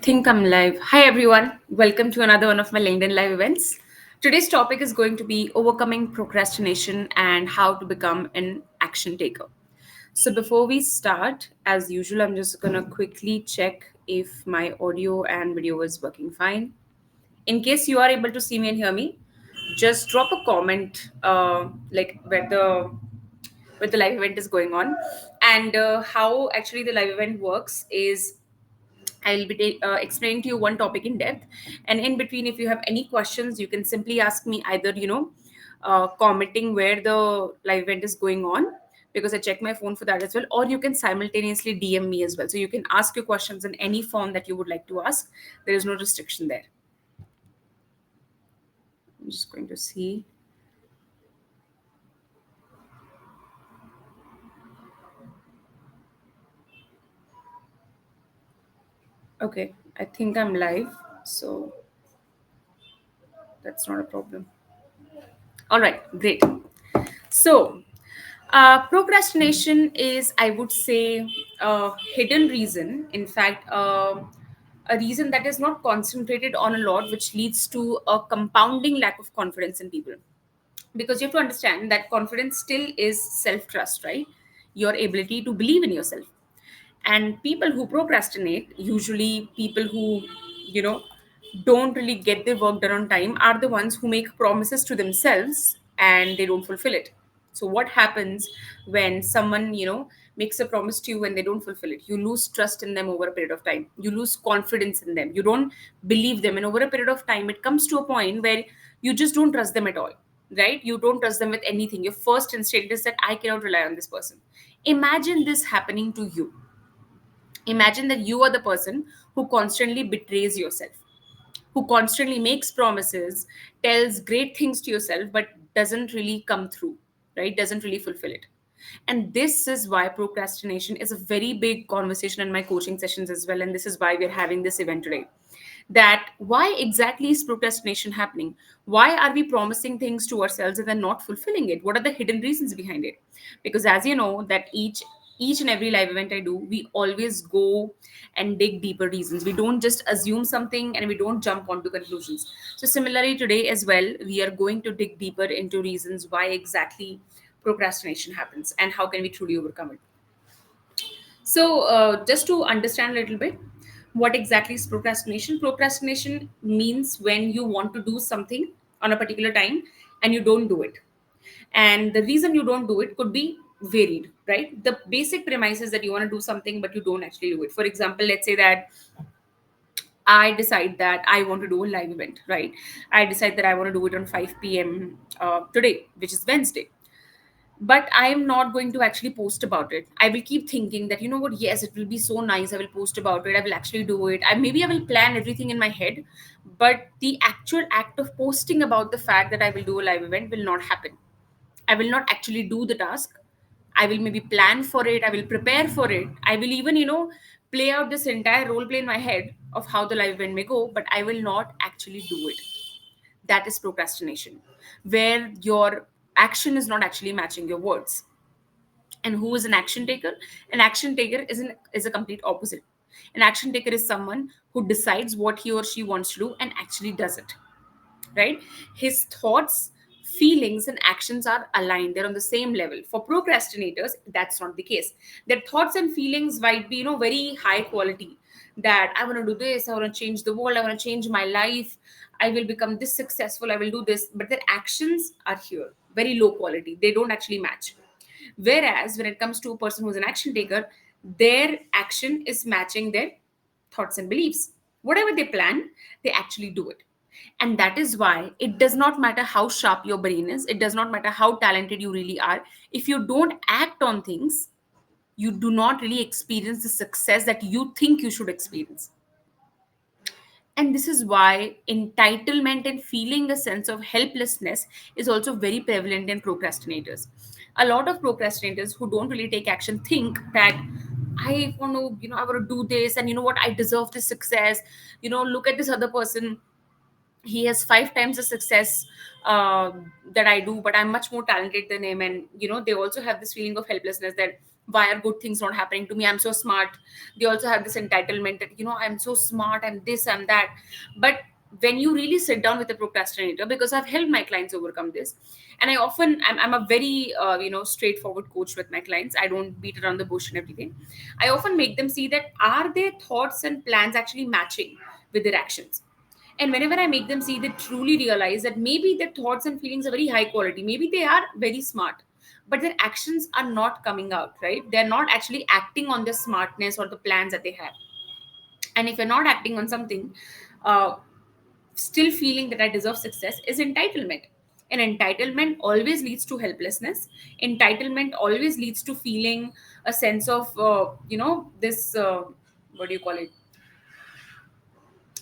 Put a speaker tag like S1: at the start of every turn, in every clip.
S1: think I'm live. Hi, everyone. Welcome to another one of my LinkedIn Live events. Today's topic is going to be overcoming procrastination and how to become an action taker. So, before we start, as usual, I'm just going to quickly check if my audio and video is working fine. In case you are able to see me and hear me, just drop a comment like where the live event is going on and how actually the live event works is I'll be explaining to you one topic in depth, and in between, if you have any questions, you can simply ask me either commenting where the live event is going on because I check my phone for that as well, or you can simultaneously DM me as well. So you can ask your questions in any form that you would like to ask. There is no restriction there. I'm just going to see. Okay, I think I'm live, so that's not a problem. All right, great. So, procrastination is, I would say, a hidden reason. In fact, a reason that is not concentrated on a lot, which leads to a compounding lack of confidence in people. Because you have to understand that confidence still is self trust, right? Your ability to believe in yourself. And people who procrastinate, usually people who, you know, don't really get their work done on time, are the ones who make promises to themselves and they don't fulfill it. So what happens when someone, makes a promise to you and they don't fulfill it? You lose trust in them over a period of time. You lose confidence in them. You don't believe them. And over a period of time, it comes to a point where you just don't trust them at all, right? You don't trust them with anything. Your first instinct is that I cannot rely on this person. Imagine this happening to you. Imagine that you are the person who constantly betrays yourself, who constantly makes promises, tells great things to yourself, but doesn't really come through, right? Doesn't really fulfill it. And this is why procrastination is a very big conversation in my coaching sessions as well. And this is why we're having this event today. That why exactly is procrastination happening? Why are we promising things to ourselves and then not fulfilling it? What are the hidden reasons behind it? Because as you know, that each and every live event I do, we always go and dig deeper reasons. We don't just assume something and we don't jump onto conclusions. So similarly today as well, we are going to dig deeper into reasons why exactly procrastination happens and how can we truly overcome it. So, just to understand a little bit, what exactly is procrastination? Procrastination means when you want to do something on a particular time and you don't do it. And the reason you don't do it could be varied, right? The basic premise is that you want to do something, but you don't actually do it. For example, let's say that I decide that I want to do a live event, right? I decide that I want to do it on 5 p.m. Today, which is Wednesday, but I am not going to actually post about it. I will keep thinking that, you know what, yes, it will be so nice, I will post about it, I will actually do it, I will plan everything in my head, but the actual act of posting about the fact that I will do a live event will not happen. I will not actually do the task. I will maybe plan for it, I will prepare for it, I will even, play out this entire role play in my head of how the live event may go, but I will not actually do it. That is procrastination, where your action is not actually matching your words. And who is an action taker? An action taker is a complete opposite. An action taker is someone who decides what he or she wants to do and actually does it, right? His thoughts, feelings and actions are aligned, they're on the same level. For procrastinators, that's not the case. Their thoughts and feelings might be, very high quality, that I want to do this, I want to change the world, I want to change my life, I will become this successful, I will do this, but their actions are here very low quality, they don't actually match. Whereas when it comes to a person who's an action taker, their action is matching their thoughts and beliefs. Whatever they plan, they actually do it. And that is why it does not matter how sharp your brain is, it does not matter how talented you really are. If you don't act on things, you do not really experience the success that you think you should experience. And this is why entitlement and feeling a sense of helplessness is also very prevalent in procrastinators. A lot of procrastinators who don't really take action think that I want to, I want to do this, and you know what, I deserve this success. Look at this other person, he has 5 times the success uh, that I do, but I'm much more talented than him. And they also have this feeling of helplessness that why are good things not happening to me, I'm so smart. They also have this entitlement that, I'm so smart, I'm this, I'm that. But when you really sit down with a procrastinator, because I've helped my clients overcome this, and I'm a very straightforward coach with my clients. I don't beat around the bush and everything. I often make them see that are their thoughts and plans actually matching with their actions. And whenever I make them see, they truly realize that maybe their thoughts and feelings are very high quality. Maybe they are very smart, but their actions are not coming out, right? They're not actually acting on the smartness or the plans that they have. And if you're not acting on something, uh, still feeling that I deserve success is entitlement. And entitlement always leads to helplessness. Entitlement always leads to feeling a sense of, this, what do you call it?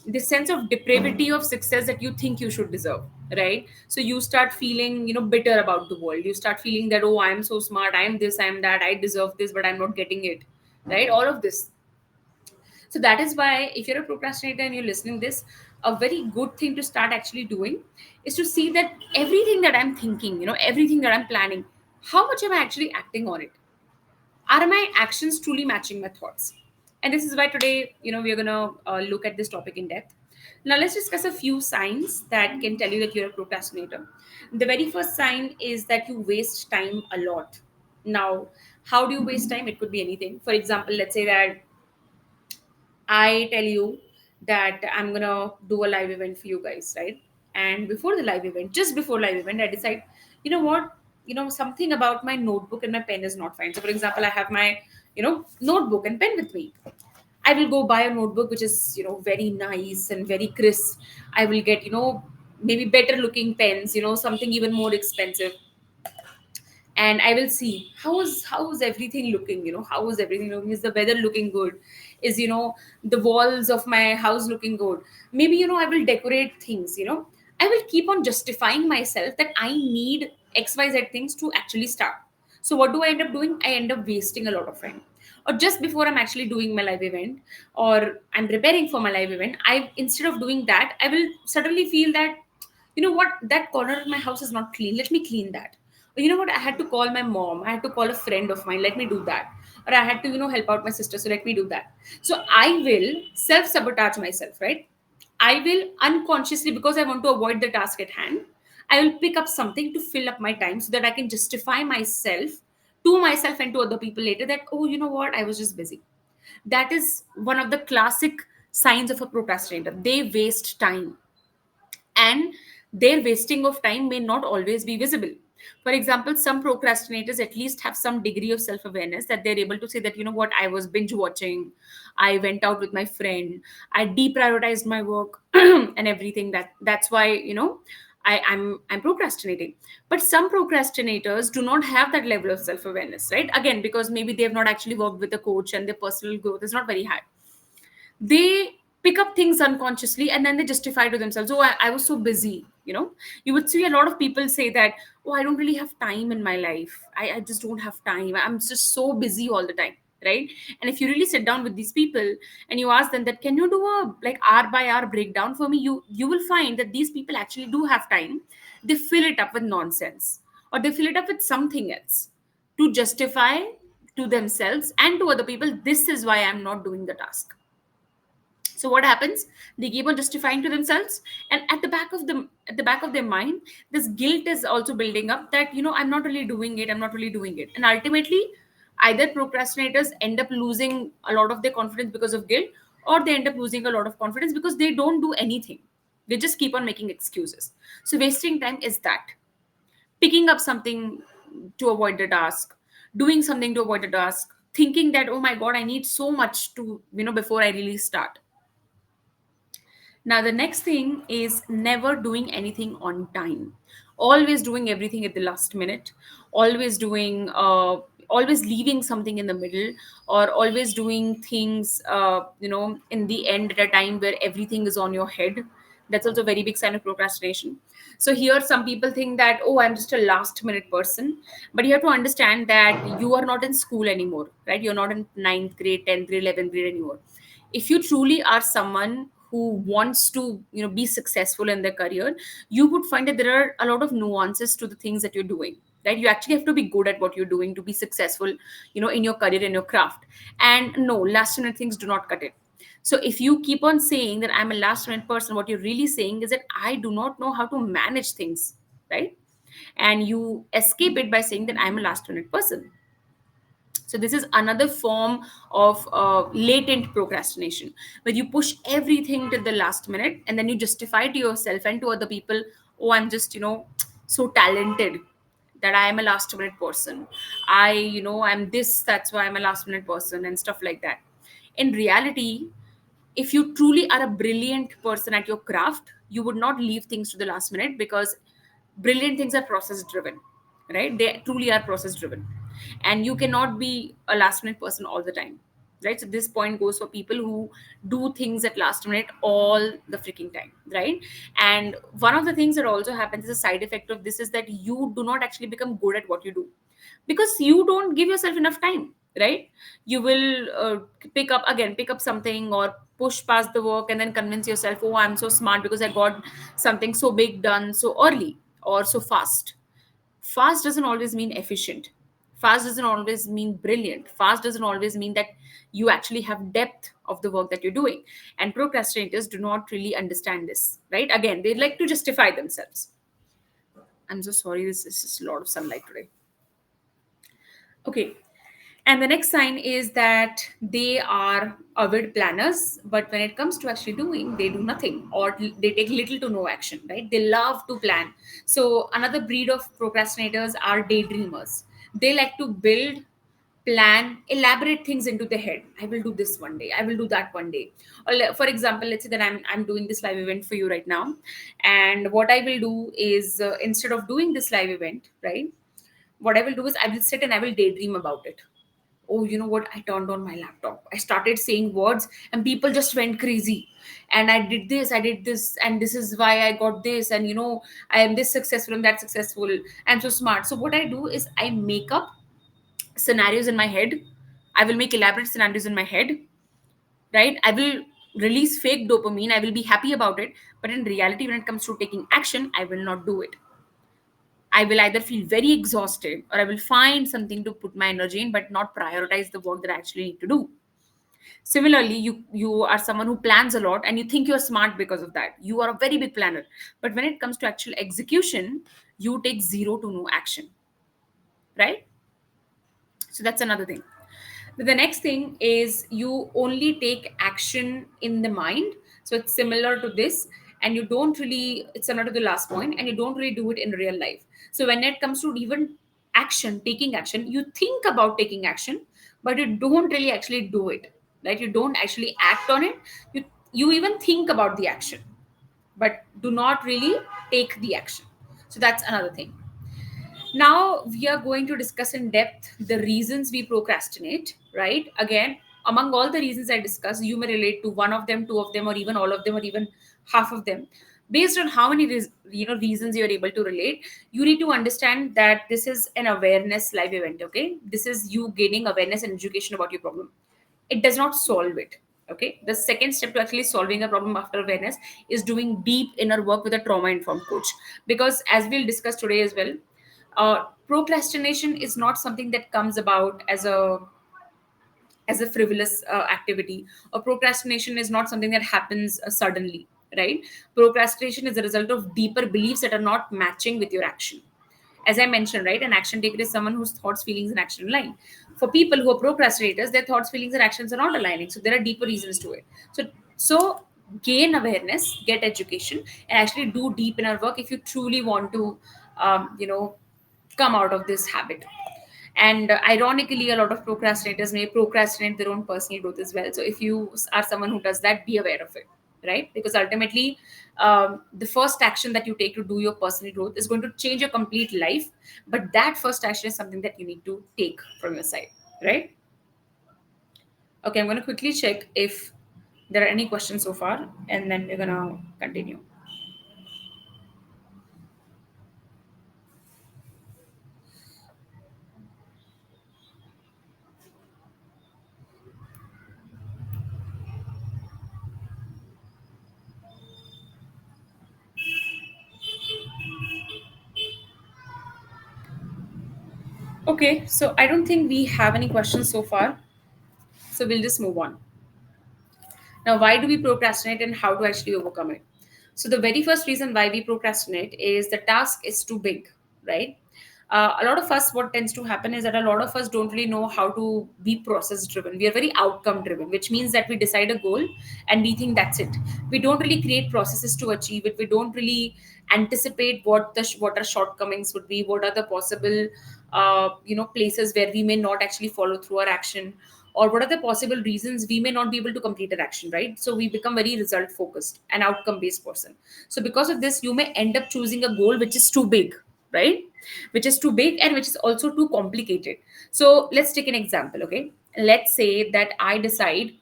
S1: This sense of depravity of success that you think you should deserve, right? So you start feeling, bitter about the world. You start feeling that, oh, I am so smart, I am this, I am that, I deserve this, but I'm not getting it, right? All of this. So that is why, if you're a procrastinator and you're listening this, a very good thing to start actually doing is to see that everything that I'm thinking, everything that I'm planning, how much am I actually acting on it? Are my actions truly matching my thoughts? And this is why today, we're going to look at this topic in depth. Now let's discuss a few signs that can tell you that you're a procrastinator. The very first sign is that you waste time a lot. Now, how do you waste time? It could be anything. For example, let's say that I tell you that I'm gonna do a live event for you guys, right? And before the live event, just before live event, I decide, you know what, something about my notebook and my pen is not fine. So, for example, I have my, notebook and pen with me. I will go buy a notebook which is, very nice and very crisp. I will get, maybe better looking pens, something even more expensive, and I will see how is everything looking. How is everything looking? Is the weather looking good? Is, the walls of my house looking good? Maybe, I will decorate things. I will keep on justifying myself that I need XYZ things to actually start. So what do I end up doing? I end up wasting a lot of time. Or just before I'm actually doing my live event, or I'm preparing for my live event, I, instead of doing that, I will suddenly feel that, you know what, that corner of my house is not clean, let me clean that. Or, you know what, I had to call my mom, I had to call a friend of mine, let me do that. Or I had to, help out my sister, so let me do that. So I will self sabotage myself, right? I will unconsciously, because I want to avoid the task at hand, I will pick up something to fill up my time so that I can justify myself to myself and to other people later that, oh, you know what, I was just busy. That is one of the classic signs of a procrastinator. They waste time, and their wasting of time may not always be visible. For example, some procrastinators at least have some degree of self awareness, that they're able to say that, you know what, I was binge watching, I went out with my friend, I deprioritized my work and everything. That's why, I'm procrastinating. But some procrastinators do not have that level of self awareness, right? Again, because maybe they have not actually worked with a coach and their personal growth is not very high. They pick up things unconsciously and then they justify to themselves, oh, I was so busy. You would see a lot of people say that, oh, I don't really have time in my life, I just don't have time, I'm just so busy all the time, right? And if you really sit down with these people and you ask them that, can you do a like hour by hour breakdown for me, you will find that these people actually do have time. They fill it up with nonsense, or they fill it up with something else to justify to themselves and to other people, this is why I'm not doing the task. So what happens? They keep on justifying to themselves, and at the back of their mind, this guilt is also building up that, I'm not really doing it, I'm not really doing it. And ultimately, either procrastinators end up losing a lot of their confidence because of guilt, or they end up losing a lot of confidence because they don't do anything. They just keep on making excuses. So wasting time is that, picking up something to avoid the task, doing something to avoid the task, thinking that, oh my god, I need so much to, before I really start. Now, the next thing is never doing anything on time. Always doing everything at the last minute. Always doing, always leaving something in the middle, or always doing things, in the end at a time where everything is on your head. That's also a very big sign of procrastination. So here, some people think that, oh, I'm just a last minute person, but you have to understand that you are not in school anymore, right? You're not in ninth grade, 10th grade, 11th grade anymore. If you truly are someone who wants to, be successful in their career, you would find that there are a lot of nuances to the things that you're doing. right? You actually have to be good at what you're doing to be successful, in your career, in your craft. And no, last minute things do not cut it. So if you keep on saying that I'm a last minute person, what you're really saying is that I do not know how to manage things, right? And you escape it by saying that I'm a last minute person. So this is another form of latent procrastination, where you push everything till the last minute and then you justify to yourself and to other people, oh, I'm just, so talented that I am a last minute person. I'm this, that's why I'm a last minute person and stuff like that. In reality, if you truly are a brilliant person at your craft, you would not leave things to the last minute, because brilliant things are process driven, right? They truly are process driven. And you cannot be a last minute person all the time, right? So this point goes for people who do things at last minute all the freaking time, right? And one of the things that also happens as a side effect of this is that you do not actually become good at what you do, because you don't give yourself enough time, right? You will pick up something or push past the work and then convince yourself, oh, I'm so smart because I got something so big done so early or so fast. Fast doesn't always mean efficient. Fast doesn't always mean brilliant. Fast doesn't always mean that you actually have depth of the work that you're doing. And procrastinators do not really understand this, right? Again, they like to justify themselves. I'm so sorry, this is just a lot of sunlight today. Okay. And the next sign is that they are avid planners, but when it comes to actually doing, they do nothing, or they take little to no action, right? They love to plan. So, another breed of procrastinators are daydreamers. They like to build, plan, elaborate things into their head. I will do this one day, I will do that one day. Or, for example, let's say that I'm doing this live event for you right now. And what I will do is, instead of doing this live event, right? What I will do is I will sit and I will daydream about it. Oh, you know what? I turned on my laptop. I started saying words and people just went crazy. And I did this, and this is why I got this. And, I am this successful and that successful. I'm so smart. So, what I do is I make up scenarios in my head. I will make elaborate scenarios in my head, right? I will release fake dopamine. I will be happy about it. But in reality, when it comes to taking action, I will not do it. I will either feel very exhausted or I will find something to put my energy in, but not prioritize the work that I actually need to do. Similarly, you are someone who plans a lot and you think you're smart because of that. You are a very big planner. But when it comes to actual execution, you take zero to no action, right? So that's another thing. The next thing is you only take action in the mind. So it's similar to this, and you don't really, it's similar to the last point, and you don't really do it in real life. So when it comes to even action, taking action, you think about taking action, but you don't really actually do it. Right? You don't actually act on it. You even think about the action, but do not really take the action. So that's another thing. Now we are going to discuss in depth the reasons we procrastinate, right? Again, among all the reasons I discussed, you may relate to one of them, two of them, or even all of them, or even half of them. Based on how many reasons you are able to relate, you need to understand that this is an awareness live event. Okay, this is you gaining awareness and education about your problem. It does not solve it. Okay, the second step to actually solving a problem after awareness is doing deep inner work with a trauma informed coach, because as we'll discuss today as well, procrastination is not something that comes about as a frivolous activity, or procrastination is not something that happens suddenly, right? Procrastination is a result of deeper beliefs that are not matching with your action. As I mentioned, right, an action taker is someone whose thoughts, feelings, and action align. For people who are procrastinators, their thoughts, feelings, and actions are not aligning. So there are deeper reasons to it. So gain awareness, get education, and actually do deep inner work if you truly want to, come out of this habit. And ironically, a lot of procrastinators may procrastinate their own personal growth as well. So if you are someone who does that, be aware of it, right? Because ultimately, the first action that you take to do your personal growth is going to change your complete life. But that first action is something that you need to take from your side, right? Okay, I'm going to quickly check if there are any questions so far, and then we're going to continue. Okay, so I don't think we have any questions so far, so we'll just move on. Now, why do we procrastinate and how to actually overcome it? So, the very first reason why we procrastinate is the task is too big, right? A lot of us, what tends to happen is that a lot of us don't really know how to be process driven. We are very outcome driven, which means that we decide a goal and we think that's it. We don't really create processes to achieve it. We don't really anticipate what our shortcomings would be, what are the possible places where we may not actually follow through our action, or what are the possible reasons we may not be able to complete an action, right? So we become very result focused and outcome based person. So because of this, you may end up choosing a goal which is too big, right? Which is too big and which is also too complicated. So let's take an example. Okay, let's say that I decide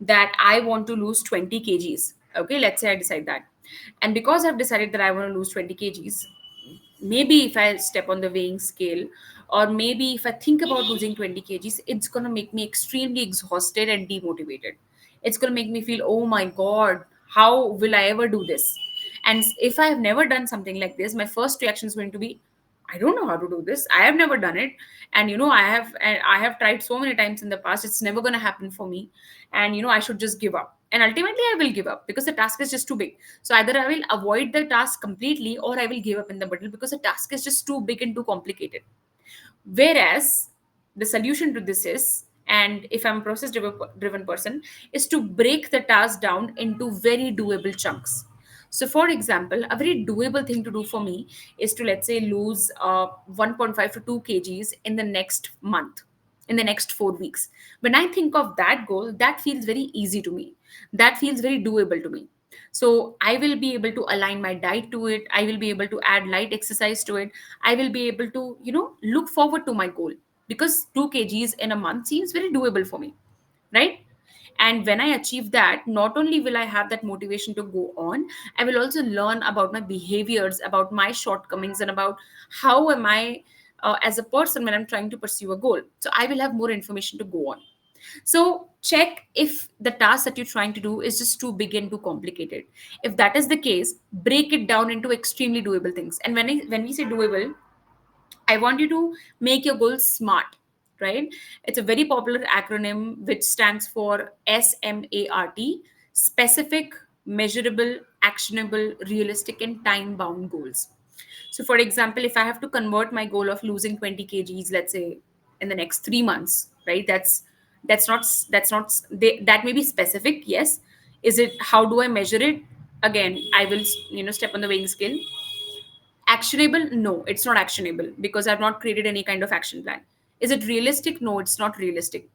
S1: that I want to lose 20 kgs. Okay, let's say I decide that. And because I've decided that I want to lose 20 kgs, maybe if I step on the weighing scale, or maybe if I think about losing 20 kgs, it's going to make me extremely exhausted and demotivated. It's going to make me feel, oh my God, how will I ever do this? And if I have never done something like this, my first reaction is going to be, I don't know how to do this. I have never done it. And I have tried so many times in the past. It's never going to happen for me. And I should just give up. And ultimately I will give up because the task is just too big. So either I will avoid the task completely or I will give up in the middle because the task is just too big and too complicated. Whereas the solution to this is, and if I'm a process driven person, is to break the task down into very doable chunks. So, for example, a very doable thing to do for me is to, let's say, lose 1.5 to 2 kgs in the next month, in the next 4 weeks. When I think of that goal, that feels very easy to me. That feels very doable to me. So I will be able to align my diet to it. I will be able to add light exercise to it. I will be able to, look forward to my goal, because 2 kgs in a month seems very doable for me, right? And when I achieve that, not only will I have that motivation to go on, I will also learn about my behaviors, about my shortcomings, and about how am I as a person when I'm trying to pursue a goal. So I will have more information to go on. So check if the task that you're trying to do is just too big and too complicated. If that is the case, break it down into extremely doable things. And when we say doable, I want you to make your goals SMART, right? It's a very popular acronym which stands for SMART: specific, measurable, actionable, realistic, and time bound goals. So, for example, if I have to convert my goal of losing 20 kgs, let's say in the next 3 months, right? That may be specific, yes. Is it, how do I measure it? Again, I will step on the weighing scale. Actionable? No, it's not actionable because I've not created any kind of action plan. Is it realistic? No, it's not realistic.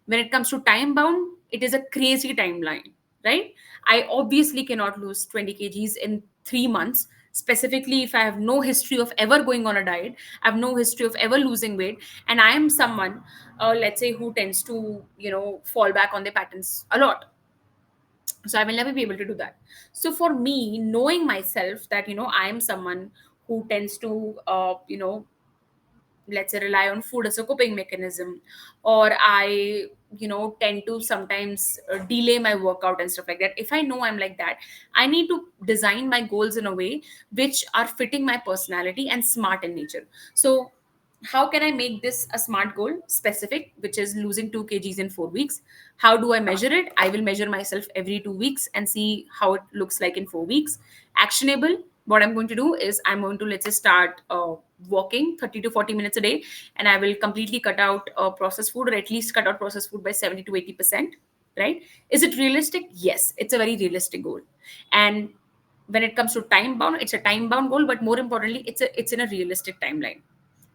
S1: When it comes to time bound, it is a crazy timeline, right? I obviously cannot lose 20 kgs in 3 months, specifically if I have no history of ever going on a diet, I have no history of ever losing weight, and I am someone, let's say, who tends to, fall back on their patterns a lot. So I will never be able to do that. So for me, knowing myself that, I am someone who tends to, let's say, rely on food as a coping mechanism, or I tend to sometimes delay my workout and stuff like that. If I know I'm like that, I need to design my goals in a way which are fitting my personality and smart in nature. So how can I make this a smart goal? Specific, which is losing 2 kgs in 4 weeks. How do I measure it? I will measure myself every 2 weeks and see how it looks like in 4 weeks. Actionable, what I'm going to do is I'm going to, let's say, start walking 30 to 40 minutes a day, and I will completely cut out processed food, or at least cut out processed food by 70 to 80%, right? Is it realistic? Yes, it's a very realistic goal. And when it comes to time bound, it's a time bound goal, but more importantly, it's in a realistic timeline,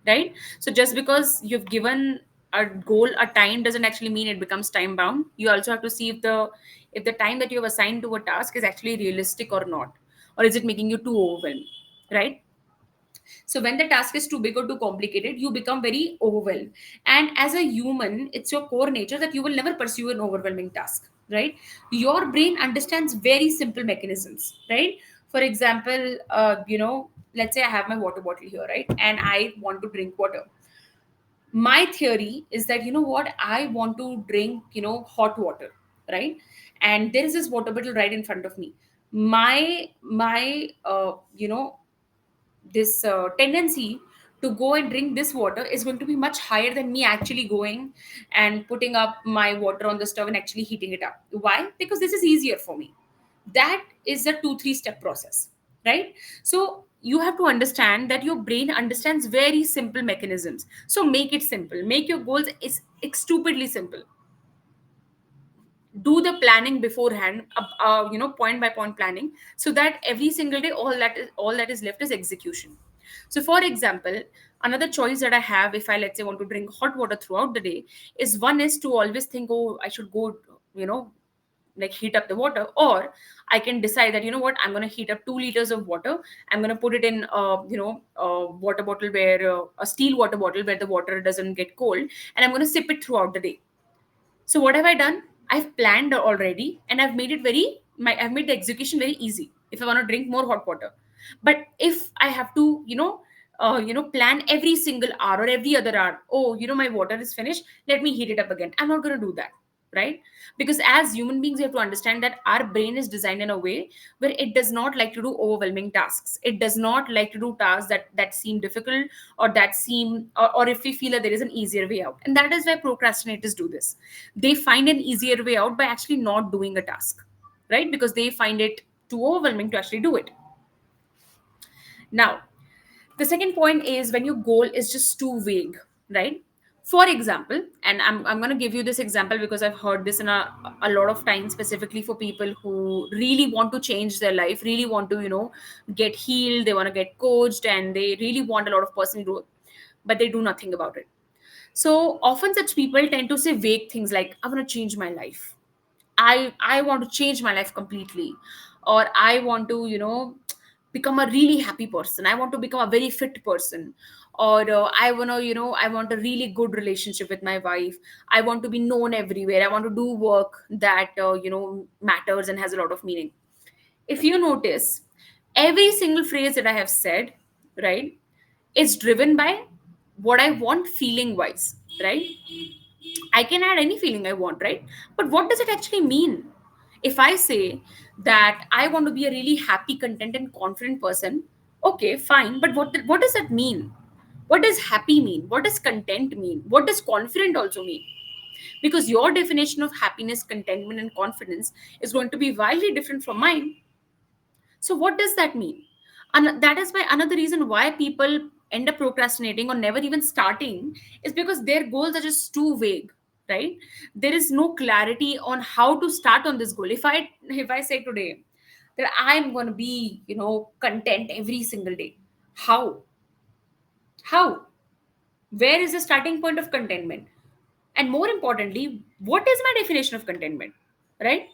S1: right? So just because you've given a goal a time doesn't actually mean it becomes time bound. You also have to see if the time that you have assigned to a task is actually realistic or not, or is it making you too overwhelmed, right? So when the task is too big or too complicated, you become very overwhelmed. And as a human, it's your core nature that you will never pursue an overwhelming task, right? Your brain understands very simple mechanisms, right? For example, let's say I have my water bottle here, right? And I want to drink water. My theory is that, what, I want to drink, hot water, right? And there is this water bottle right in front of me. My this tendency to go and drink this water is going to be much higher than me actually going and putting up my water on the stove and actually heating it up. Why? Because this is easier for me. That is a 2 3 step process, right? So you have to understand that your brain understands very simple mechanisms. So make it simple, make your goals is stupidly simple. Do the planning beforehand, point by point planning, so that every single day all that is left is execution. So for example, another choice that I have, if I, let's say, want to drink hot water throughout the day, is one is to always think, oh, I should go, you know like heat up the water. Or I can decide that, you know what, I'm going to heat up 2 liters of water. I'm going to put it in a water bottle, where a steel water bottle, where the water doesn't get cold, and I'm going to sip it throughout the day. So what have I done? I've planned already, and I've made the execution very easy if I want to drink more hot water. But if I have to, plan every single hour or every other hour, oh, my water is finished, let me heat it up again. I'm not going to do that, right? Because as human beings, you have to understand that our brain is designed in a way where it does not like to do overwhelming tasks. It does not like to do tasks that seem difficult, or that seem, or if we feel that there is an easier way out. And that is why procrastinators do this. They find an easier way out by actually not doing a task, right? Because they find it too overwhelming to actually do it. Now, the second point is when your goal is just too vague, right? For example, and I'm going to give you this example because I've heard this in a lot of times, specifically for people who really want to change their life, really want to, get healed, they want to get coached, and they really want a lot of personal growth, but they do nothing about it. So often such people tend to say vague things like, I want to change my life. I want to change my life completely. Or I want to, become a really happy person. I want to become a very fit person. Or I want a really good relationship with my wife. I want to be known everywhere. I want to do work that, matters and has a lot of meaning. If you notice, every single phrase that I have said, right, is driven by what I want feeling wise, right? I can add any feeling I want, right? But what does it actually mean? If I say that I want to be a really happy, content, and confident person, okay, fine. But what does that mean? What does happy mean? What does content mean? What does confident also mean? Because your definition of happiness, contentment, and confidence is going to be wildly different from mine. So what does that mean? And that is why another reason why people end up procrastinating or never even starting is because their goals are just too vague, right? There is no clarity on how to start on this goal. If I say today that I'm going to be, content every single day, how? How? Where is the starting point of contentment? And more importantly, what is my definition of contentment? Right?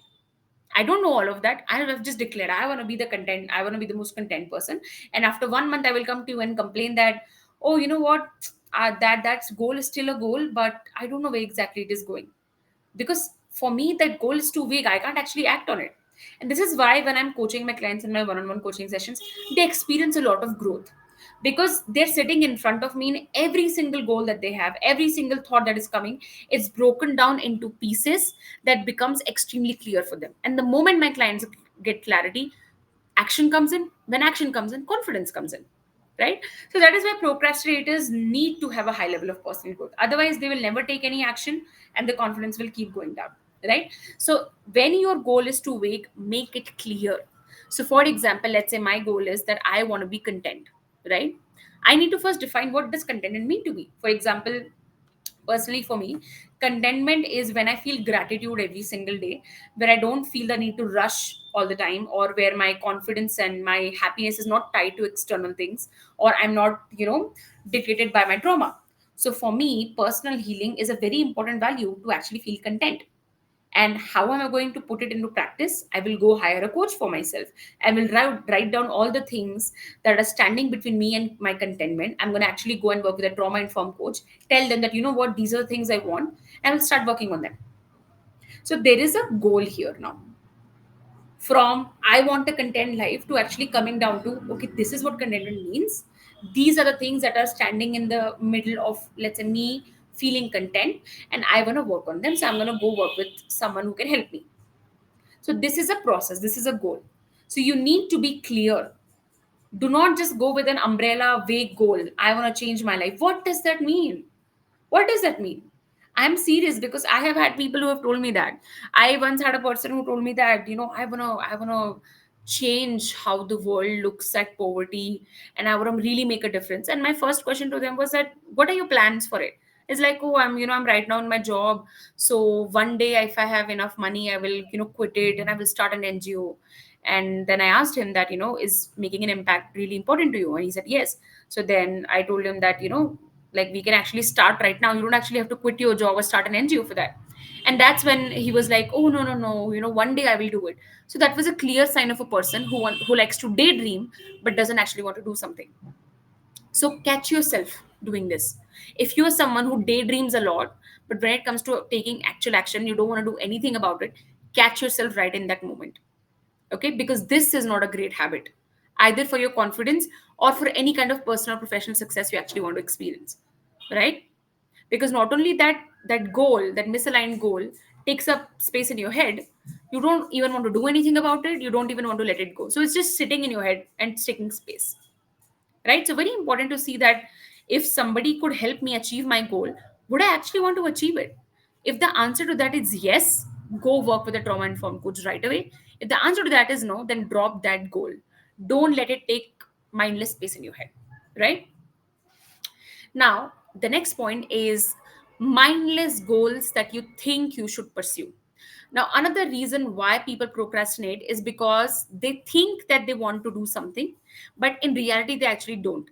S1: I don't know all of that. I have just declared I want to be the content. I want to be the most content person. And after 1 month, I will come to you and complain that, oh, you know what, that goal is still a goal, but I don't know where exactly it is going. Because for me, that goal is too vague. I can't actually act on it. And this is why when I'm coaching my clients in my one-on-one coaching sessions, they experience a lot of growth because they're sitting in front of me, and every single goal that they have, every single thought that is coming, it's broken down into pieces that becomes extremely clear for them. And the moment my clients get clarity, action comes in. When action comes in, confidence comes in, right? So that is why procrastinators need to have a high level of personal growth. Otherwise, they will never take any action, and the confidence will keep going down, right? So when your goal is too vague, make it clear. So for example, let's say my goal is that I want to be content, right? I need to first define what does content mean to me. For example, personally for me, contentment is when I feel gratitude every single day, where I don't feel the need to rush all the time, or where my confidence and my happiness is not tied to external things, or I'm not, dictated by my trauma. So for me, personal healing is a very important value to actually feel content. And how am I going to put it into practice? I will go hire a coach for myself. I will write down all the things that are standing between me and my contentment. I'm going to actually go and work with a trauma informed coach, tell them that, you know what, these are the things I want, and I'll start working on them. So there is a goal here now, from I want a content life to actually coming down to, okay, this is what contentment means. These are the things that are standing in the middle of, let's say, me feeling content, and I want to work on them. So I'm going to go work with someone who can help me. So this is a process, this is a goal. So you need to be clear Do not just go with an umbrella vague goal. I want to change my life. What does that mean? What does that mean? I'm serious because I have had people who have told me that. I once had a person who told me that, I wanna change how the world looks at poverty, and I wanna really make a difference. And my first question to them was that, what are your plans for it? It's like, oh, I'm right now in my job. So one day if I have enough money, I will, quit it and I will start an NGO. And then I asked him that, is making an impact really important to you? And he said yes. So then I told him that, like, we can actually start right now. You don't actually have to quit your job or start an NGO for that. And that's when he was like, oh, no, no, no, one day I will do it. So that was a clear sign of a person who likes to daydream but doesn't actually want to do something. So catch yourself doing this. If you're someone who daydreams a lot, but when it comes to taking actual action, you don't want to do anything about it, catch yourself right in that moment. Okay, because this is not a great habit, either for your confidence or for any kind of personal or professional success you actually want to experience, right? Because not only that goal, that misaligned goal, takes up space in your head, you don't even want to do anything about it, you don't even want to let it go, so it's just sitting in your head and taking space, right? So very important to see that if somebody could help me achieve my goal, would I actually want to achieve it? If the answer to that is yes, go work with a trauma informed coach right away. If the answer to that is no, then drop that goal. Don't let it take mindless space in your head, right? Now, the next point is mindless goals that you think you should pursue. Now, another reason why people procrastinate is because they think that they want to do something, but in reality, they actually don't.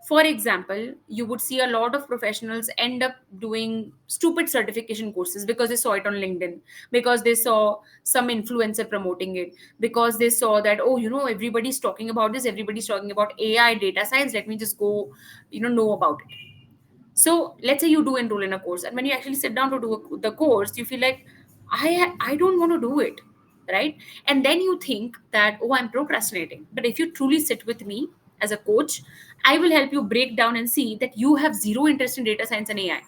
S1: For example, you would see a lot of professionals end up doing stupid certification courses because they saw it on LinkedIn, because they saw some influencer promoting it, because they saw that, oh, everybody's talking about this, everybody's talking about AI, data science, let me just go, know about it. So let's say you do enroll in a course, and when you actually sit down to do the course, you feel like I don't want to do it, right? And then you think that, oh, I'm procrastinating. But if you truly sit with me as a coach, I will help you break down and see that you have zero interest in data science and AI.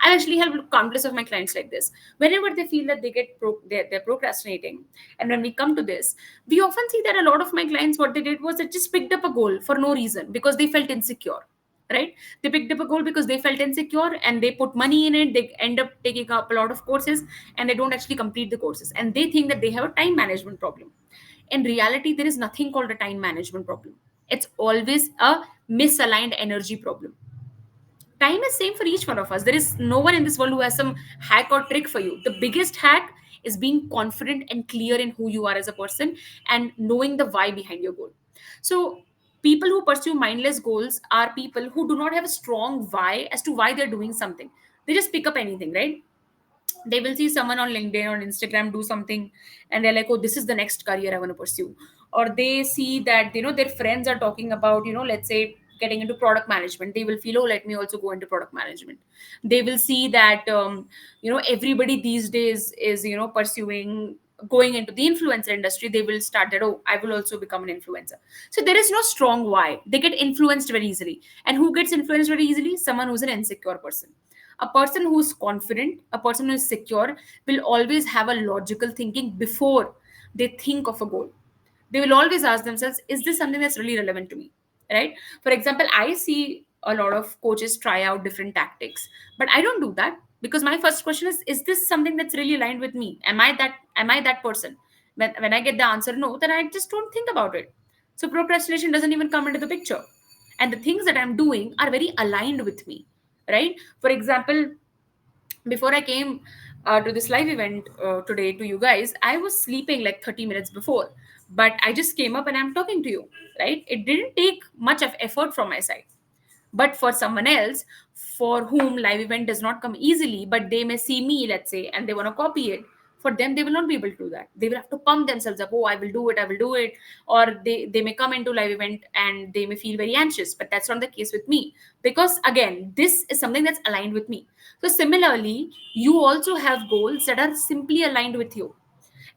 S1: I actually help countless of my clients like this. Whenever they feel that they're procrastinating, and when we come to this, we often see that a lot of my clients, what they did was they just picked up a goal for no reason because they felt insecure, right? They picked up a goal because they felt insecure and they put money in it. They end up taking up a lot of courses and they don't actually complete the courses. And they think that they have a time management problem. In reality, there is nothing called a time management problem. It's always a misaligned energy problem. Time is same for each one of us. There is no one in this world who has some hack or trick for you. The biggest hack is being confident and clear in who you are as a person and knowing the why behind your goal. So people who pursue mindless goals are people who do not have a strong why as to why they're doing something. They just pick up anything, right? They will see someone on LinkedIn or Instagram do something and they're like, oh, this is the next career I want to pursue. Or they see that, their friends are talking about, let's say getting into product management. They will feel, oh, let me also go into product management. They will see that, everybody these days is, pursuing going into the influencer industry. They will start that, oh, I will also become an influencer. So there is no strong why. They get influenced very easily. And who gets influenced very easily? Someone who's an insecure person. A person who's confident, a person who is secure, will always have a logical thinking before they think of a goal. They will always ask themselves, is this something that's really relevant to me? Right? For example, I see a lot of coaches try out different tactics, but I don't do that because my first question is this something that's really aligned with me? Am I that person? When I get the answer no, then I just don't think about it. So procrastination doesn't even come into the picture. And the things that I'm doing are very aligned with me, right? For example, before I came to this live event today to you guys, I was sleeping like 30 minutes before, but I just came up and I'm talking to you, right? It didn't take much of effort from my side. But for someone else, for whom live event does not come easily, but they may see me, let's say, and they want to copy it, for them they will not be able to do that. They will have to pump themselves up, oh, I will do it. Or they may come into live event and they may feel very anxious, but that's not the case with me, because again, this is something that's aligned with me. So similarly, you also have goals that are simply aligned with you.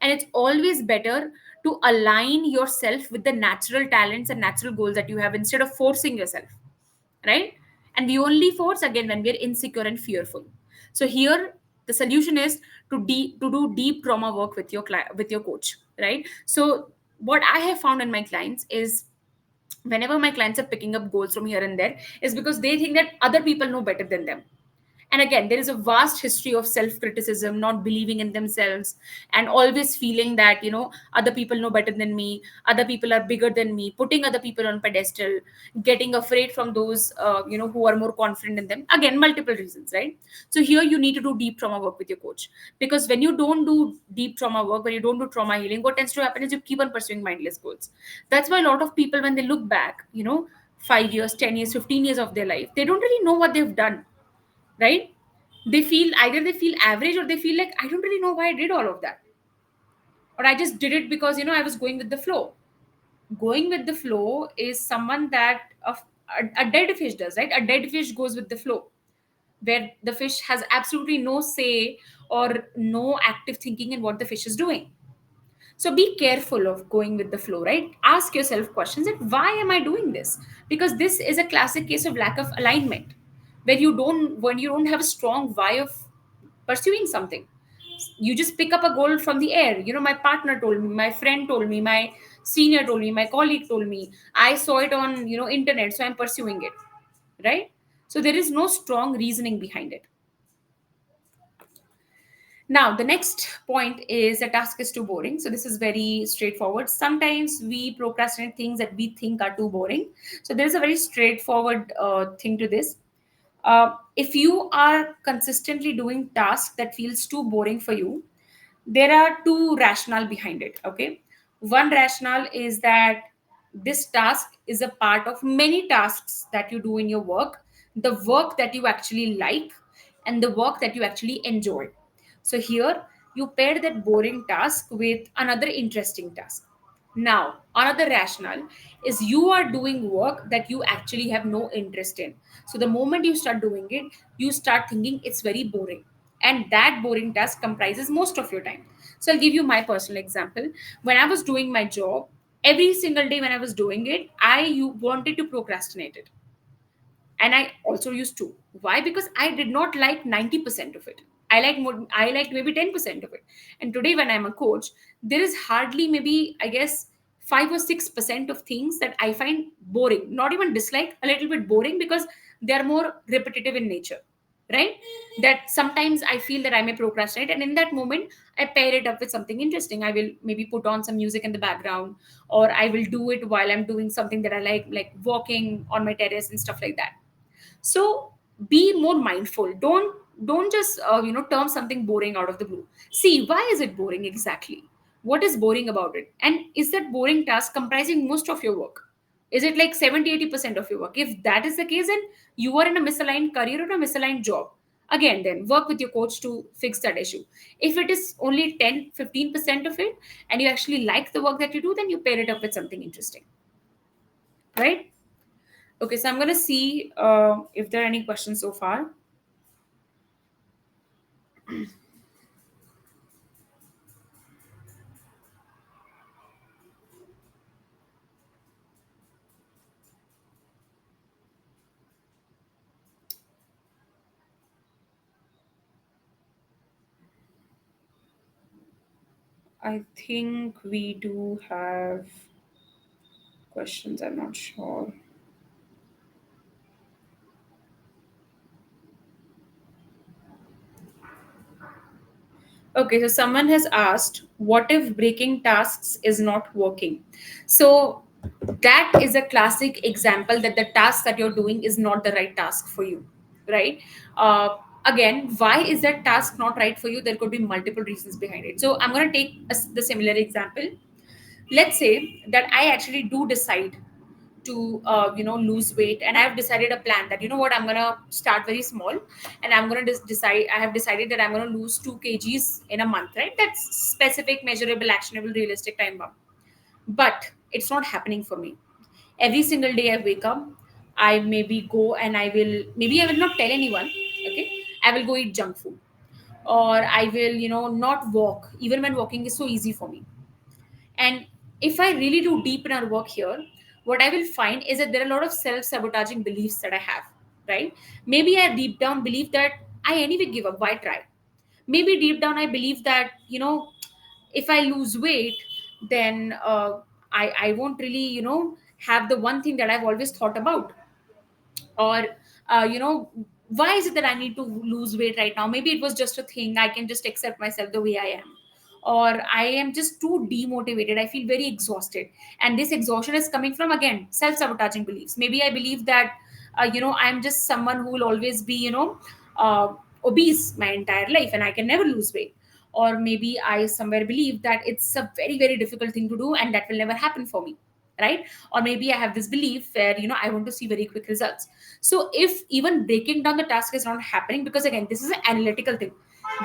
S1: And it's always better to align yourself with the natural talents and natural goals that you have instead of forcing yourself, right? And we only force again when we're insecure and fearful. So here the solution is to do deep trauma work with your with your coach, right? So what I have found in my clients is Whenever my clients are picking up goals from here and there, is because they think that other people know better than them. And again, there is a vast history of self criticism, not believing in themselves, and always feeling that, other people know better than me, other people are bigger than me, putting other people on pedestal, getting afraid from those who are more confident in them. Again, multiple reasons, right? So here you need to do deep trauma work with your coach, because when you don't do deep trauma work, when you don't do trauma healing, what tends to happen is you keep on pursuing mindless goals. That's why a lot of people, when they look back, 5 years, 10 years, 15 years of their life, they don't really know what they've done, right? They feel, either they feel average, or they feel like, I don't really know why I did all of that, or I just did it because I was going with the flow. Going with the flow is someone that a dead fish does, right? A dead fish goes with the flow, where the fish has absolutely no say or no active thinking in what the fish is doing. So be careful of going with the flow, right? Ask yourself questions that, why am I doing this? Because this is a classic case of lack of alignment, where when you don't have a strong why of pursuing something. You just pick up a goal from the air. My partner told me, my friend told me, my senior told me, my colleague told me, I saw it on internet, so I'm pursuing it, right? So there is no strong reasoning behind it. Now, the next point is, a task is too boring. So, this is very straightforward. Sometimes we procrastinate things that we think are too boring. So, there is a very straightforward thing to this. If you are consistently doing tasks that feels too boring for you, there are two rationale behind it. Okay, one rationale is that this task is a part of many tasks that you do in your work, the work that you actually like, and the work that you actually enjoy. So here you pair that boring task with another interesting task. Now, another rationale is, you are doing work that you actually have no interest in. So the moment you start doing it, you start thinking it's very boring. And that boring task comprises most of your time. So I'll give you my personal example. When I was doing my job, every single day when I was doing it, wanted to procrastinate it. And I also used to. Why? Because I did not like 90% of it. I liked maybe 10% of it. And today when I'm a coach, there is hardly, maybe, I guess, 5 or 6% of things that I find boring. Not even dislike, a little bit boring, because they are more repetitive in nature. Right? That sometimes I feel that I may procrastinate, and in that moment I pair it up with something interesting. I will maybe put on some music in the background, or I will do it while I'm doing something that I like walking on my terrace and stuff like that. So be more mindful. Don't just term something boring out of the blue. See, why is it boring exactly? What is boring about it? And is that boring task comprising most of your work? Is it like 70-80% of your work? If that is the case, then you are in a misaligned career or a misaligned job. Again, then work with your coach to fix that issue. If it is only 10-15% of it, and you actually like the work that you do, then you pair it up with something interesting, right? Okay, so I'm going to see if there are any questions so far. I think we do have questions. I'm not sure. Okay, so someone has asked, what if breaking tasks is not working? So that is a classic example that the task that you're doing is not the right task for you, right? Again, why is that task not right for you? There could be multiple reasons behind it. So I'm going to take the similar example. Let's say that I actually do decide to lose weight, and I have decided a plan that, what, I'm gonna start very small, and I'm gonna decide, I have decided that I'm gonna lose 2 kgs in a month, right? That's specific, measurable, actionable, realistic time bomb. But it's not happening for me. Every single day I wake up, I maybe go and I will not tell anyone. Okay, I will go eat junk food, or I will not walk, even when walking is so easy for me. And if I really do deep in our work here, what I will find is that there are a lot of self sabotaging beliefs that I have, right? Maybe I deep down believe that I anyway give up, why try? Maybe deep down I believe that, if I lose weight, then I won't really, have the one thing that I've always thought about. Or why is it that I need to lose weight right now? Maybe it was just a thing, I can just accept myself the way I am. Or I am just too demotivated, I feel very exhausted. And this exhaustion is coming from, again, self-sabotaging beliefs. Maybe I believe that I'm just someone who will always be uh, obese my entire life and I can never lose weight. Or maybe I somewhere believe that it's a very, very difficult thing to do and that will never happen for me, right? Or maybe I have this belief where I want to see very quick results. So if even breaking down the task is not happening, because again, this is an analytical thing,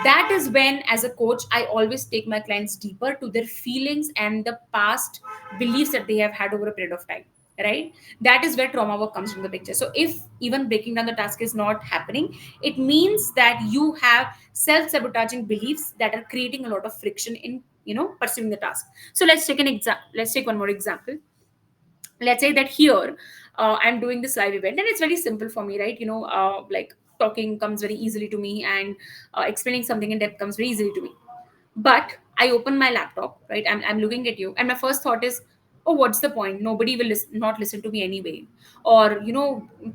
S1: that is when, as a coach, I always take my clients deeper to their feelings and the past beliefs that they have had over a period of time, right? That is where trauma work comes into the picture. So if even breaking down the task is not happening, it means that you have self-sabotaging beliefs that are creating a lot of friction in pursuing the task. So let's take one more example. Let's say that here, I'm doing this live event and it's very simple for me, right? Like, talking comes very easily to me, and explaining something in depth comes very easily to me. But I open my laptop, right? I'm looking at you, and my first thought is, oh, what's the point? Nobody will not listen to me anyway. Or,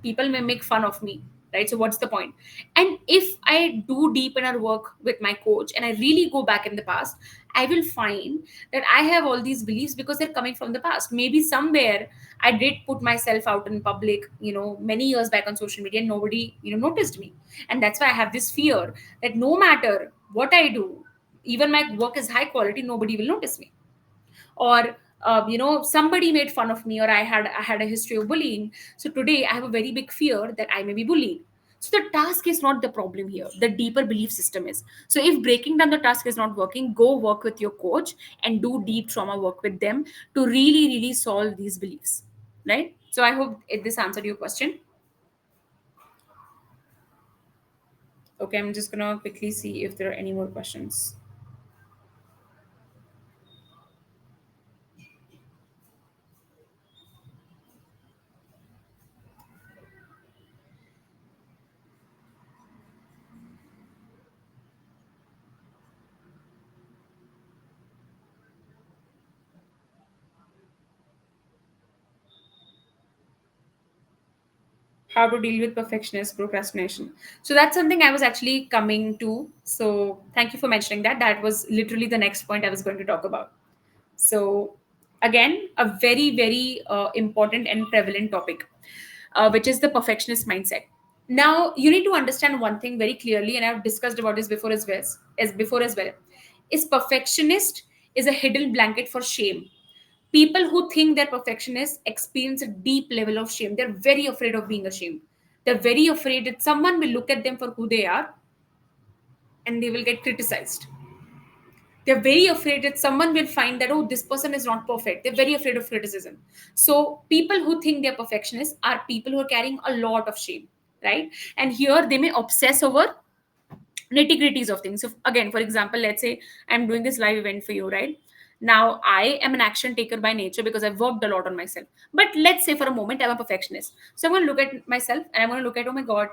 S1: people may make fun of me, right? So what's the point? And if I do deep inner work with my coach and I really go back in the past, I will find that I have all these beliefs because they're coming from the past. Maybe somewhere I did put myself out in public, many years back on social media, and nobody, noticed me. And that's why I have this fear that no matter what I do, even my work is high quality, nobody will notice me. Or somebody made fun of me, or I had a history of bullying. So today I have a very big fear that I may be bullied. So the task is not the problem here, the deeper belief system is. So if breaking down the task is not working, go work with your coach and do deep trauma work with them to really, really solve these beliefs, right? So I hope this answered your question. Okay, I'm just gonna quickly see if there are any more questions. How to deal with perfectionist procrastination. So that's something I was actually coming to. So thank you for mentioning that. That was literally the next point I was going to talk about. So again, a very, very important and prevalent topic, which is the perfectionist mindset. Now you need to understand one thing very clearly, and I've discussed about this before as well. Is perfectionist is a hidden blanket for shame. People who think they're perfectionists experience a deep level of shame. They're very afraid of being ashamed. They're very afraid that someone will look at them for who they are and they will get criticized. They're very afraid that someone will find that, oh, this person is not perfect. They're very afraid of criticism. So people who think they're perfectionists are people who are carrying a lot of shame, right? And here they may obsess over nitty gritties of things. So again, for example, let's say I'm doing this live event for you, right? Now I am an action taker by nature because I've worked a lot on myself. But let's say for a moment I'm a perfectionist. So I'm going to look at myself and I'm going to look at, oh my god,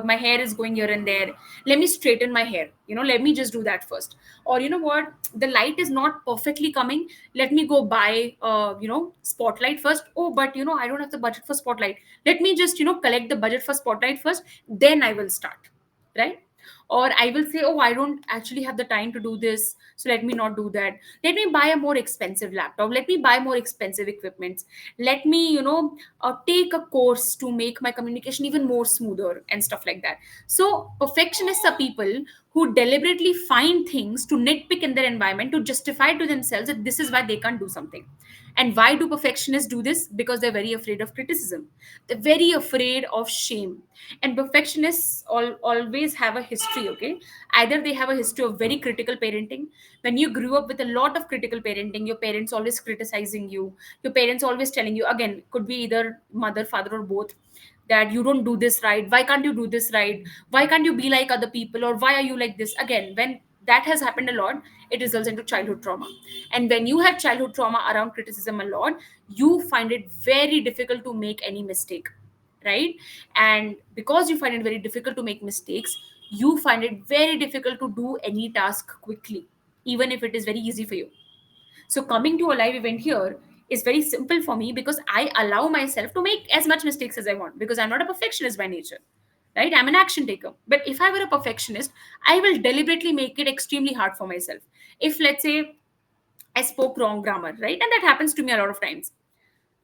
S1: my hair is going here and there. Let me straighten my hair. Let me just do that first. Or you know what, the light is not perfectly coming. Let me go buy spotlight first. Oh, but I don't have the budget for spotlight. Let me just collect the budget for spotlight first. Then I will start, right? Or I will say, oh, I don't actually have the time to do this, so let me not do that. Let me buy a more expensive laptop. Let me buy more expensive equipment. Let me take a course to make my communication even more smoother and stuff like that. So perfectionists are people who deliberately find things to nitpick in their environment to justify to themselves that this is why they can't do something. And why do perfectionists do this? Because they're very afraid of criticism. They're very afraid of shame. And perfectionists always have a history, okay? Either they have a history of very critical parenting. When you grew up with a lot of critical parenting, your parents always criticizing you, your parents always telling you, again, could be either mother, father, or both, that you don't do this right. Why can't you do this right? Why can't you be like other people? Or why are you like this? Again, when that has happened a lot, it results into childhood trauma. And when you have childhood trauma around criticism a lot, you find it very difficult to make any mistake, right? And because you find it very difficult to make mistakes, you find it very difficult to do any task quickly, even if it is very easy for you. So coming to a live event here, is very simple for me because I allow myself to make as much mistakes as I want because I'm not a perfectionist by nature, right? I'm an action taker. But if I were a perfectionist, I will deliberately make it extremely hard for myself. If, let's say, I spoke wrong grammar, right? And that happens to me a lot of times.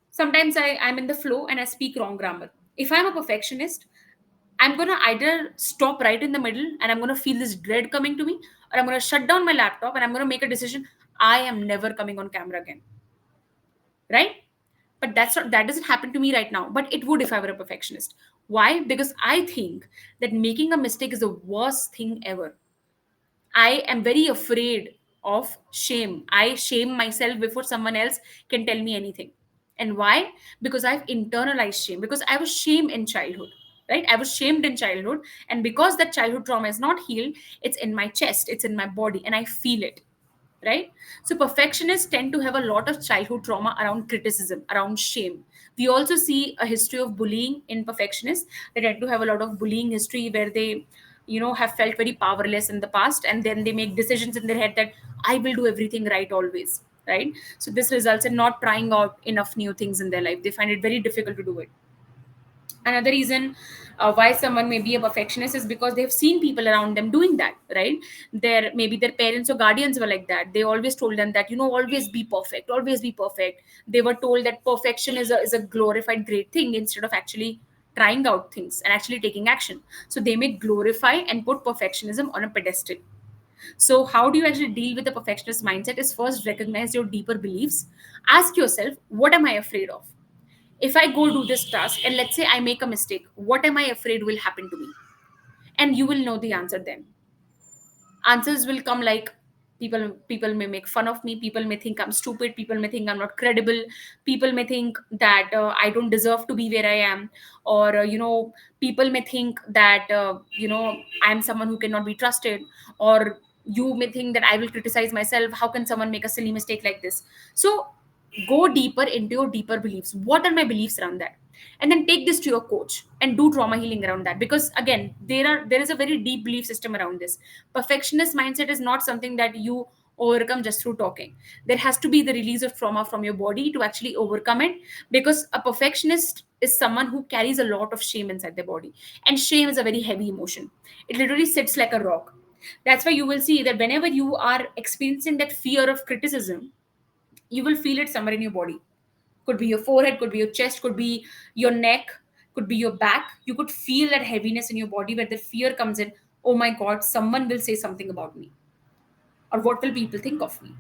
S1: Sometimes I'm in the flow and I speak wrong grammar. If I'm a perfectionist, I'm going to either stop right in the middle and I'm going to feel this dread coming to me, or I'm going to shut down my laptop and I'm going to make a decision. I am never coming on camera again, right? But that doesn't happen to me right now, but it would if I were a perfectionist. Why? Because I think that making a mistake is the worst thing ever. I am very afraid of shame. I shame myself before someone else can tell me anything. And why? Because I've internalized shame, because I was shamed in childhood, right? I was shamed in childhood. And because that childhood trauma is not healed, it's in my chest, it's in my body, and I feel it, right? So perfectionists tend to have a lot of childhood trauma around criticism, around shame. We also see a history of bullying in perfectionists. They tend to have a lot of bullying history where they, have felt very powerless in the past, and then they make decisions in their head that I will do everything right always, right? So this results in not trying out enough new things in their life. They find it very difficult to do it. Another reason why someone may be a perfectionist is because they've seen people around them doing that, right? Maybe their parents or guardians were like that. They always told them that, always be perfect, always be perfect. They were told that perfection is a glorified great thing instead of actually trying out things and actually taking action. So they may glorify and put perfectionism on a pedestal. So how do you actually deal with the perfectionist mindset? Is first recognize your deeper beliefs. Ask yourself, what am I afraid of? If I go do this task and let's say I make a mistake, what am I afraid will happen to me? And you will know the answer then. Answers will come like, people may make fun of me, people may think I'm stupid, people may think I'm not credible, people may think that I don't deserve to be where I am, or people may think that I'm someone who cannot be trusted, or you may think that I will criticize myself, how can someone make a silly mistake like this? So go deeper into your deeper beliefs. What are my beliefs around that? And then take this to your coach and do trauma healing around that, because again, there is a very deep belief system around this. Perfectionist mindset is not something that you overcome just through talking. There has to be the release of trauma from your body to actually overcome it, because a perfectionist is someone who carries a lot of shame inside their body, and shame is a very heavy emotion. It literally sits like a rock. That's why you will see that whenever you are experiencing that fear of criticism, you will feel it somewhere in your body. Could be your forehead, could be your chest, could be your neck, could be your back. You could feel that heaviness in your body where the fear comes in. Oh my god, someone will say something about me, or what will people think of me,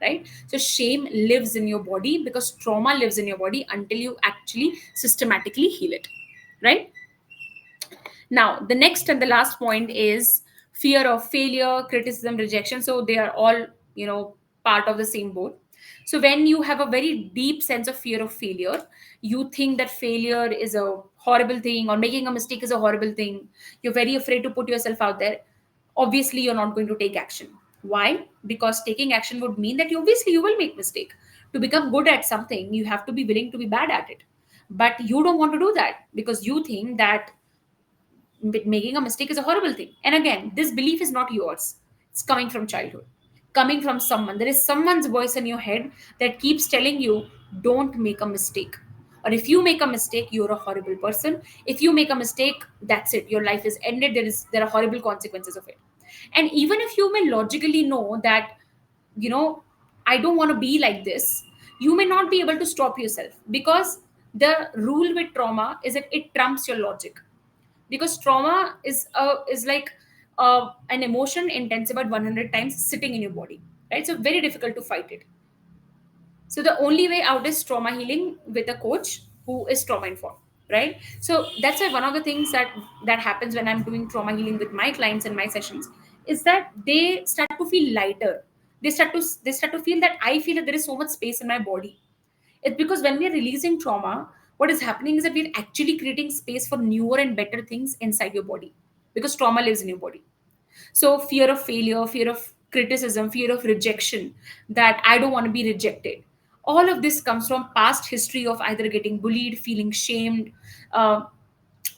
S1: right? So shame lives in your body because trauma lives in your body until you actually systematically heal it, right? Now, the next and the last point is fear of failure, criticism, rejection. So they are all, part of the same boat. So when you have a very deep sense of fear of failure, you think that failure is a horrible thing, or making a mistake is a horrible thing. You're very afraid to put yourself out there. Obviously, you're not going to take action. Why? Because taking action would mean that you will make mistake. To become good at something, you have to be willing to be bad at it. But you don't want to do that because you think that making a mistake is a horrible thing. And again, this belief is not yours. It's coming from childhood, coming from someone. There is someone's voice in your head that keeps telling you, don't make a mistake. Or if you make a mistake, you're a horrible person. If you make a mistake, that's it. Your life is ended. There are horrible consequences of it. And even if you may logically know that, you know, I don't want to be like this, you may not be able to stop yourself, because the rule with trauma is that it trumps your logic, because trauma is like an emotion intensified 100 times sitting in your body, right? So very difficult to fight it. So the only way out is trauma healing with a coach who is trauma informed, right? So that's why one of the things that happens when I'm doing trauma healing with my clients in my sessions is that they start to feel lighter. They start to feel that I feel that there is so much space in my body. It's because when we are releasing trauma, what is happening is that we're actually creating space for newer and better things inside your body, because trauma lives in your body. So, fear of failure, fear of criticism, fear of rejection, that I don't want to be rejected. All of this comes from past history of either getting bullied, feeling shamed, uh,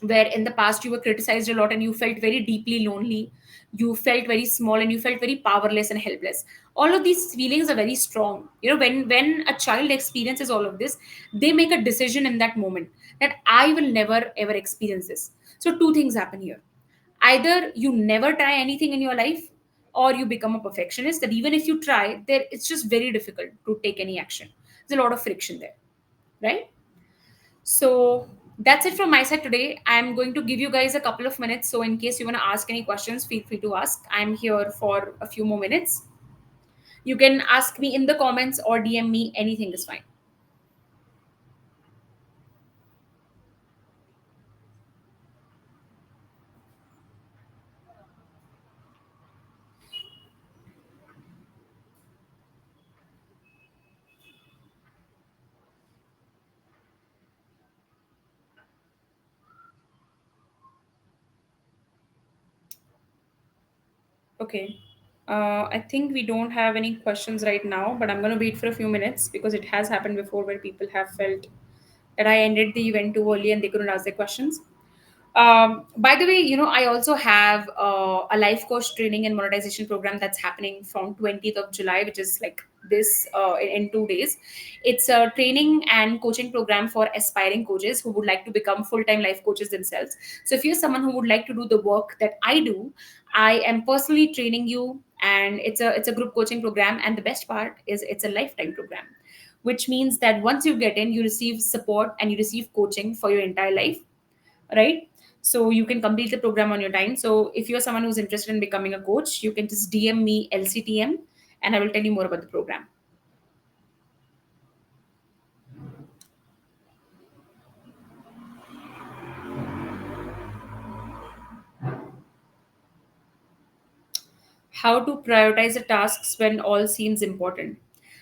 S1: where in the past you were criticized a lot and you felt very deeply lonely. you felt very small, and you felt very powerless and helpless. All of these feelings are very strong. When a child experiences all of this, they make a decision in that moment that I will never ever experience this. So two things happen here: either you never try anything in your life, or you become a perfectionist, that even if you try, there it's just very difficult to take any action. There's a lot of friction there, right? So that's it from my side today. I'm going to give you guys a couple of minutes, so in case you want to ask any questions, feel free to ask. I'm here for a few more minutes. You can ask me in the comments or DM me, anything is fine. Okay. I think we don't have any questions right now, but I'm going to wait for a few minutes because it has happened before where people have felt that I ended the event too early and they couldn't ask their questions. By the way, I also have a life coach training and monetization program that's happening from 20th of July, which is like this in 2 days. It's a training and coaching program for aspiring coaches who would like to become full-time life coaches themselves. So if you're someone who would like to do the work that I do, I am personally training you, and it's a group coaching program. And the best part is it's a lifetime program, which means that once you get in, you receive support and you receive coaching for your entire life, right? So you can complete the program on your time. So if you're someone who's interested in becoming a coach, you can just DM me LCTM, and I will tell you more about the program. How to prioritize the tasks when all seems important.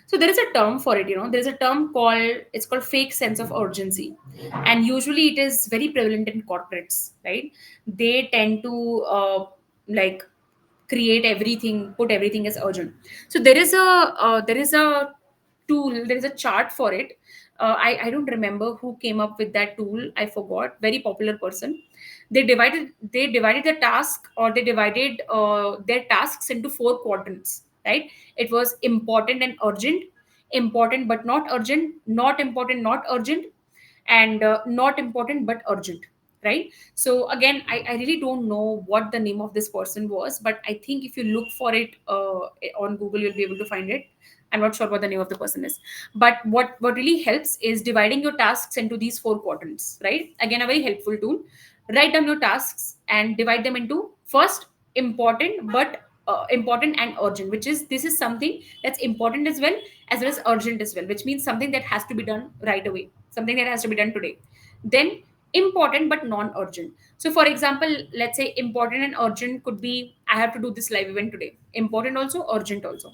S1: So there is a term for it. There's a term called, it's called fake sense of urgency, and usually it is very prevalent in corporates, right? They tend to like create everything, put everything as urgent. So there is a tool, there is a chart for it. I don't remember who came up with that tool, I forgot. Very popular person. They divided the task, or they divided their tasks into four quadrants, right? It was important and urgent, important but not urgent, not important not urgent, and not important but urgent, right? So again, I really don't know what the name of this person was, but I think if you look for it on Google, you'll be able to find it. I'm not sure what the name of the person is, but what really helps is dividing your tasks into these four quadrants, right? Again, a very helpful tool. Write down your tasks and divide them into first important, but important and urgent, which is, this is something that's important as well as urgent as well, which means something that has to be done right away, something that has to be done today. Then important but non-urgent. So for example, let's say important and urgent could be, I have to do this live event today. Important also, urgent also.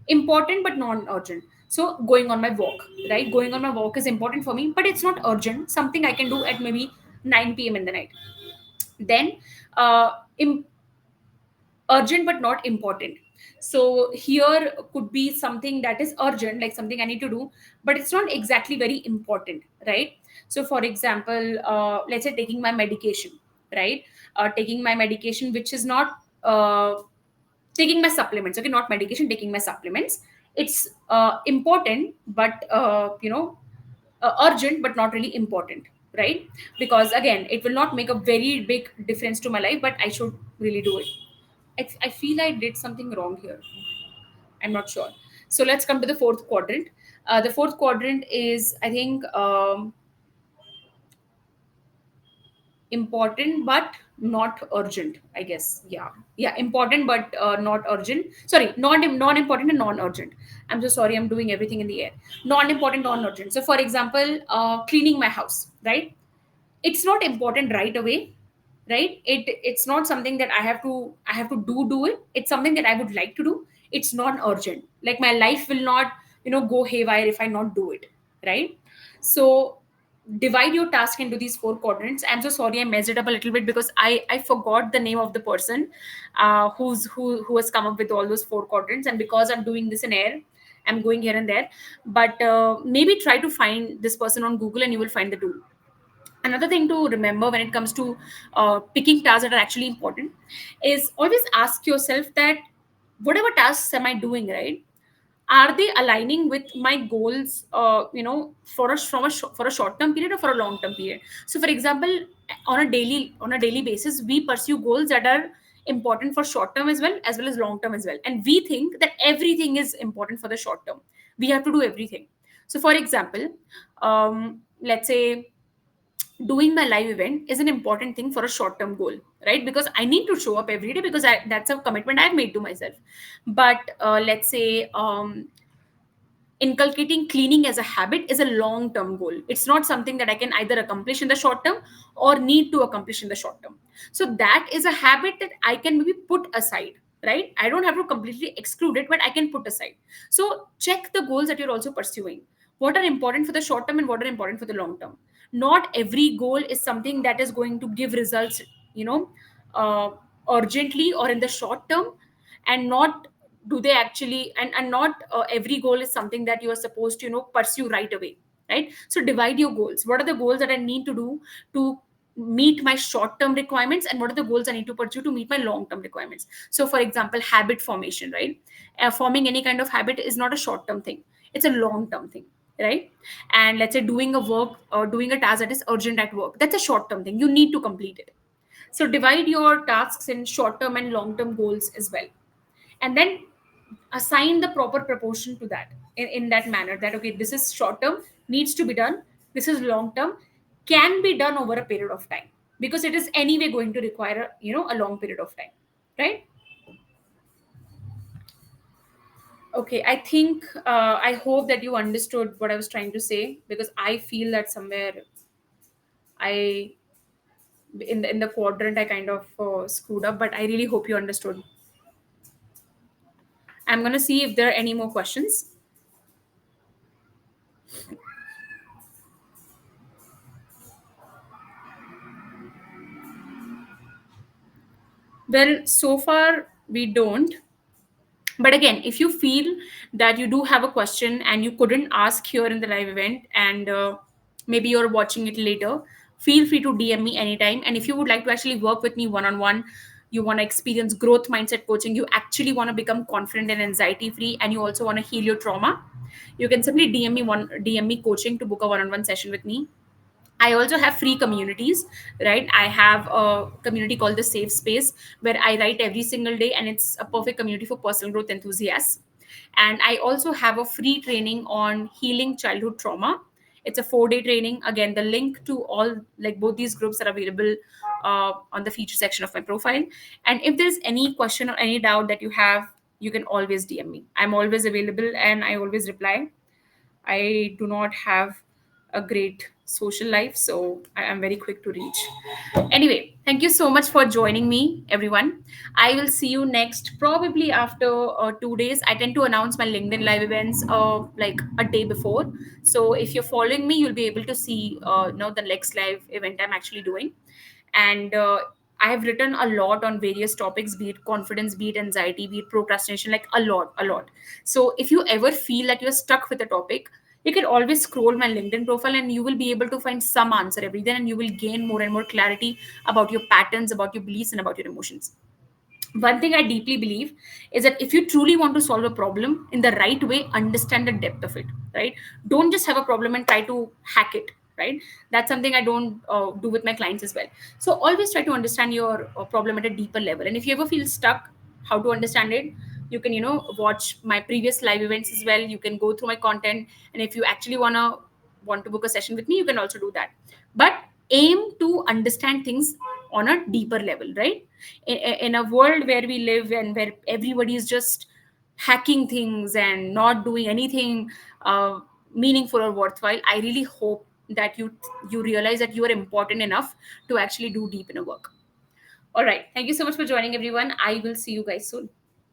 S1: Important but non-urgent. So going on my walk, right? Going on my walk is important for me, but it's not urgent. Something I can do at maybe 9 p.m. in the night. Then uh, im- urgent but not important. So here could be something that is urgent, like something I need to do, but it's not exactly very important, right? So for example, let's say taking my medication, right? Taking my medication, which is not taking my supplements, okay, not medication, taking my supplements. It's important, but urgent but not really important, right? Because again, it will not make a very big difference to my life, but I should really do it. I feel I did something wrong here. I'm not sure. So let's come to the fourth quadrant. The fourth quadrant is, I think, important but not urgent, I guess. Yeah, important but not urgent. Sorry, non-important and non-urgent. I'm so sorry, I'm doing everything in the air. Non-important, non-urgent. So for example, cleaning my house, right? It's not important right away, right? It's not something that I have to do it. It's something that I would like to do. It's not urgent. Like my life will not go haywire if I not do it, right? So divide your task into these four quadrants. I'm so sorry I messed it up a little bit because I forgot the name of the person who has come up with all those four quadrants, and because I'm doing this in air, I'm going here and there. But maybe try to find this person on Google and you will find the tool. Another thing to remember when it comes to picking tasks that are actually important is always ask yourself that whatever tasks am I doing, right, are they aligning with my goals, for a for a short term period or for a long term period. So for example, on a daily basis we pursue goals that are important for short term as well as long term as well, and we think that everything is important for the short term. We have to do everything. So for example, let's say doing my live event is an important thing for a short term goal, right, because I need to show up every day because that's a commitment I've made to myself. But let's say inculcating cleaning as a habit is a long term goal. It's not something that I can either accomplish in the short term or need to accomplish in the short term. So that is a habit that I can maybe put aside, right? I don't have to completely exclude it, but I can put aside. So check the goals that you're also pursuing. What are important for the short term and what are important for the long term? Not every goal is something that is going to give results, you know, uh, urgently or in the short term, and not do they actually, and not every goal is something that you are supposed to pursue right away, right? So divide your goals. What are the goals that I need to do to meet my short term requirements, and what are the goals I need to pursue to meet my long term requirements? So for example, habit formation, right? Forming any kind of habit is not a short term thing, it's a long term thing, right? And let's say doing a work or doing a task that is urgent at work, that's a short term thing, you need to complete it. So divide your tasks in short term and long term goals as well, and then assign the proper proportion to that in that manner, that okay, this is short term, needs to be done, this is long term, can be done over a period of time, because it is anyway going to require a long period of time, right? Okay, I think I hope that you understood what I was trying to say, because I feel that somewhere I in the quadrant I kind of screwed up, but I really hope you understood. I'm going to see if there are any more questions. Well, so far we don't. But again, if you feel that you do have a question and you couldn't ask here in the live event, and maybe you're watching it later, feel free to DM me anytime. And if you would like to actually work with me one on one, you want to experience growth mindset coaching, you actually want to become confident and anxiety free, and you also want to heal your trauma, you can simply DM me coaching to book a one on one session with me. I also have free communities, right? I have a community called the Safe Space where I write every single day, and it's a perfect community for personal growth enthusiasts. And I also have a free training on healing childhood trauma. It's a 4-day training. Again, the link to all, like both these groups, are available on the feature section of my profile. And if there's any question or any doubt that you have, you can always DM me. I'm always available and I always reply. I do not have a great social life, so I am very quick to reach. Anyway, thank you so much for joining me, everyone. I will see you next, probably after 2 days. I tend to announce my LinkedIn live events like a day before. So if you're following me, you'll be able to see the next live event I'm actually doing. And I have written a lot on various topics, be it confidence, be it anxiety, be it procrastination, like a lot. So if you ever feel that you're stuck with a topic, you can always scroll my LinkedIn profile and you will be able to find some answer every day, and you will gain more and more clarity about your patterns, about your beliefs, and about your emotions. One thing I deeply believe is that if you truly want to solve a problem in the right way, understand the depth of it, right? Don't just have a problem and try to hack it, right? That's something I don't do with my clients as well. So always try to understand your problem at a deeper level. And if you ever feel stuck, how to understand it, you can, watch my previous live events as well. You can go through my content. And if you actually want to book a session with me, you can also do that. But aim to understand things on a deeper level, right? In a world where we live and where everybody is just hacking things and not doing anything uh, meaningful or worthwhile, I really hope that you realize that you are important enough to actually do deep inner work. All right, thank you so much for joining, everyone. I will see you guys soon.